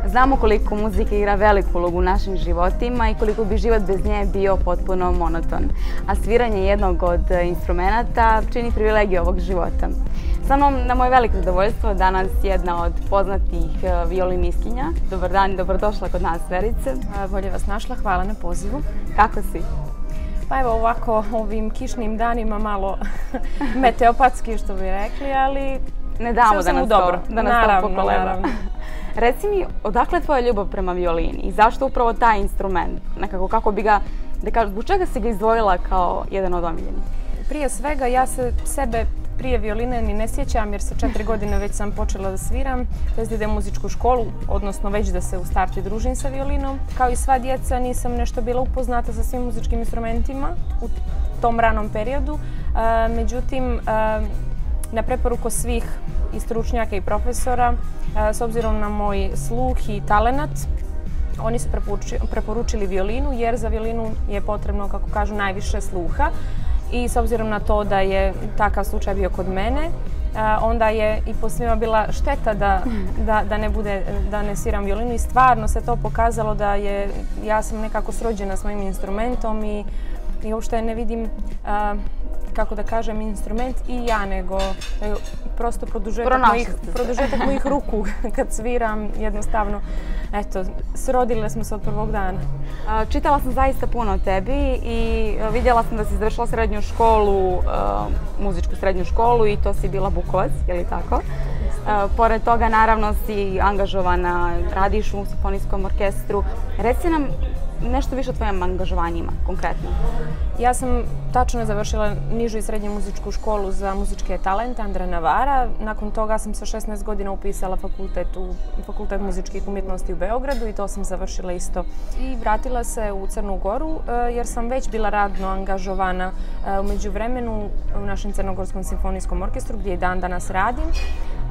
Znamo koliko muzika igra veliku ulogu u našim životima i koliko bi život bez nje bio potpuno monoton. A sviranje jednog od instrumenata čini privilegiju ovog života. Sa mnom, na moje veliko zadovoljstvo, danas jedna od poznatih violinistkinja. Dobar dan i dobrodošla kod nas, Verice. Bolje vas našla, hvala na pozivu. Kako si? Pa evo ovako, ovim kišnim danima malo meteopatski što bi rekli, ali ne damo da nas to pokoleba. Reci mi, odakle je tvoja ljubav prema violini i zašto upravo taj instrument? Nekako, kako bi ga, zbog čega si ga izdvojila kao jedan od omiljenih? Prije svega, ja se sebe prije violine ni ne sjećam jer sa 4 godine već sam počela da sviram, to jest idem u muzičku školu, odnosno već da se u startu družim sa violinom. Kao i sva djeca nisam nešto bila upoznata sa svim muzičkim instrumentima u tom ranom periodu. Međutim, na preporuku svih i stručnjaka i profesora, s obzirom na moj sluh i talenat, oni su preporučili violinu jer za violinu je potrebno, kako kažu, najviše sluha. I s obzirom na to da je takav slučaj bio kod mene, onda je i po svima bila šteta da ne sviram violinu i stvarno se to pokazalo da ja sam nekako srođena s mojim instrumentom i uopšte ne vidim, kako da kažem, instrument i ja, nego prosto produžetak mojih ruku kad sviram, jednostavno. Eto, srodile smo se od prvog dana. Čitala sam zaista puno o tebi i vidjela sam da si završila srednju školu, muzičku srednju školu i to si bila Bukovac, je li tako? Pored toga, naravno, si angažovana, radiš u simfonijskom orkestru. Reci nam nešto više o tvojim angažovanjima, konkretno. Ja sam tačno završila nižu i srednju muzičku školu za muzičke talente Andra Navara. Nakon toga sam sa 16 godina upisala fakultet muzičkih umjetnosti u Beogradu i to sam završila isto. I vratila se u Crnu Goru jer sam već bila radno angažovana u međuvremenu u našem Crnogorskom simfonijskom orkestru gdje i dan danas radim.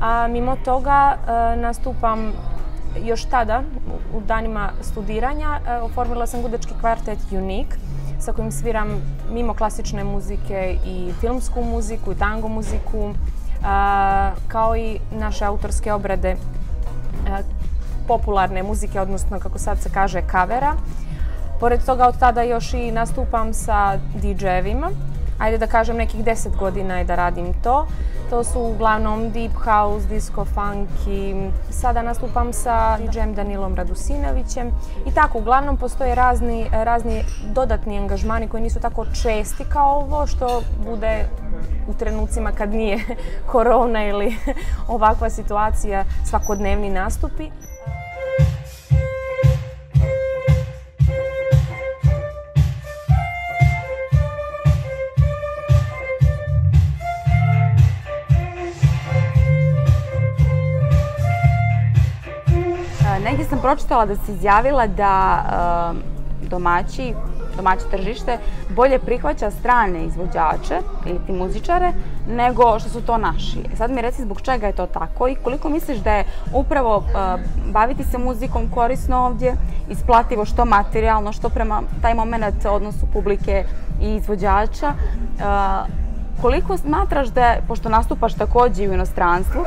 A mimo toga nastupam još tada, u danima studiranja, oformila sam gudački kvartet Unique sa kojim sviram mimo klasične muzike i filmsku muziku i tango muziku, kao i naše autorske obrade popularne muzike, odnosno, kako sad se kaže, kavera. Pored toga, od tada još i nastupam sa DJ-evima. Ajde da kažem, nekih 10 godina je da radim to. To su uglavnom deep house, disco, funky. Sada nastupam sa DJ-em Danilom Radusinovićem. I tako, uglavnom postoje razni dodatni angažmani koji nisu tako česti kao ovo, što bude u trenucima kad nije korona ili ovakva situacija, svakodnevni nastupi. Negdje sam pročitala da si izjavila da domaće tržište bolje prihvaća strane izvođače ili ti muzičare nego što su to naši. Sad mi reci zbog čega je to tako i koliko misliš da je upravo baviti se muzikom korisno ovdje, isplativo što materijalno, što prema taj moment odnosu publike i izvođača. Koliko smatraš da, pošto nastupaš također u inostranstvu,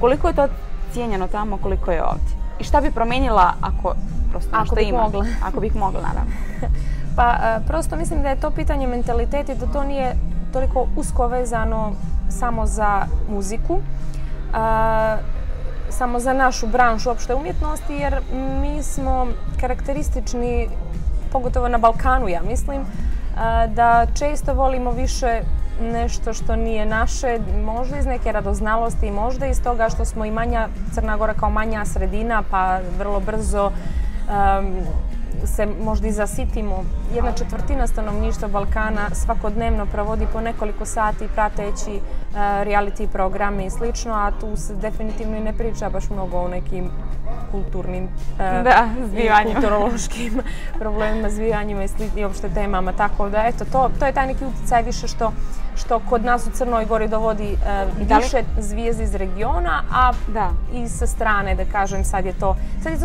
koliko je to cijenjeno tamo, koliko je ovdje? I šta bi promijenila ako prosto nešto ima? Ako bih mogla, naravno. Pa prosto mislim da je to pitanje mentaliteta i da to nije toliko usko vezano samo za muziku, samo za našu branšu opšte umjetnosti, jer mi smo karakteristični, pogotovo na Balkanu, ja mislim, da često volimo više nešto što nije naše, možda iz neke radoznalosti, možda iz toga što smo i manja, Crna Gora kao manja sredina, pa vrlo brzo se možda i zasitimo. 1/4 stanovništva Balkana svakodnevno provodi po nekoliko sati prateći reality programe i slično, a tu se definitivno i ne priča baš mnogo o nekim kulturnim i kulturološkim problemima, zvijanjima i uopšte temama. Tako da, eto, to je taj neki utjecaj više što što kod nas u Crnoj Gori dovodi više zvijezdi iz regiona, a i sa strane, da kažem, sad je to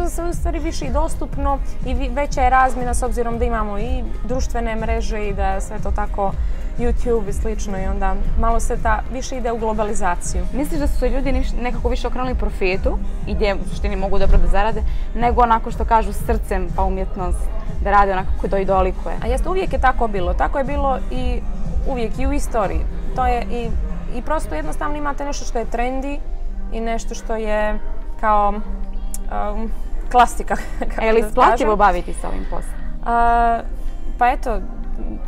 sve u stvari više i dostupno i veća je razmjena s obzirom da imamo i društvene mreže i da sve to tako YouTube i slično i onda malo se više ide u globalizaciju. Misliš da su se ljudi nekako više okrenuli profetu i gdje u suštini mogu dobro da zarade, nego onako što kažu srcem pa umjetnost da rade onako kako dolikuje? A jeste, uvijek je tako bilo. Tako je bilo i uvijek i u istoriji. To je i prosto jednostavno imate nešto što je trendi i nešto što je kao klasika. Je li isplativo baviti se ovim poslom? Pa eto,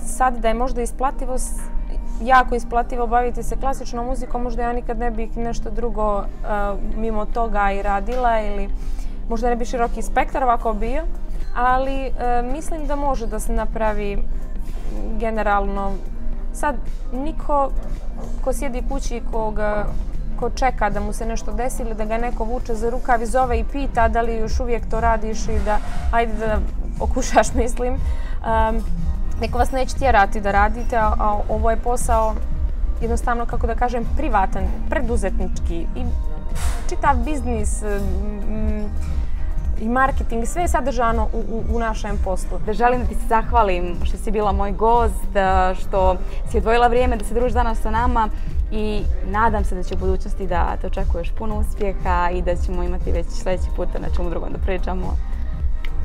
sad da je možda isplativo, jako isplativo baviti se klasičnom muzikom, možda ja nikad ne bih nešto drugo mimo toga i radila ili možda ne bi široki spektar ovako bio, ali mislim da može da se napravi generalno. Sad, niko ko sjedi kući ko čeka da mu se nešto desi ili da ga neko vuče za rukav i zove i pita da li još uvijek to radiš i da ajde da okušaš, mislim. Neko vas neće tjerati da radite, a ovo je posao jednostavno, kako da kažem, privatan, preduzetnički i čitav biznis i marketing, sve je sadržano u našem poslu. Da želim da ti se zahvalim što si bila moj gost, što si odvojila vrijeme da se družiš danas sa nama i nadam se da će u budućnosti da te očekuješ puno uspjeha i da ćemo imati već sljedeći put na čemu drugom da pričamo.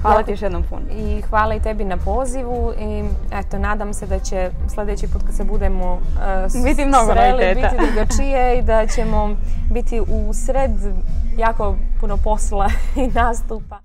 Hvala ti još jednom puno. I hvala i tebi na pozivu i eto, nadam se da će sljedeći put kad se budemo sreli biti drugačije i da ćemo biti u sred jako puno posla i nastupa.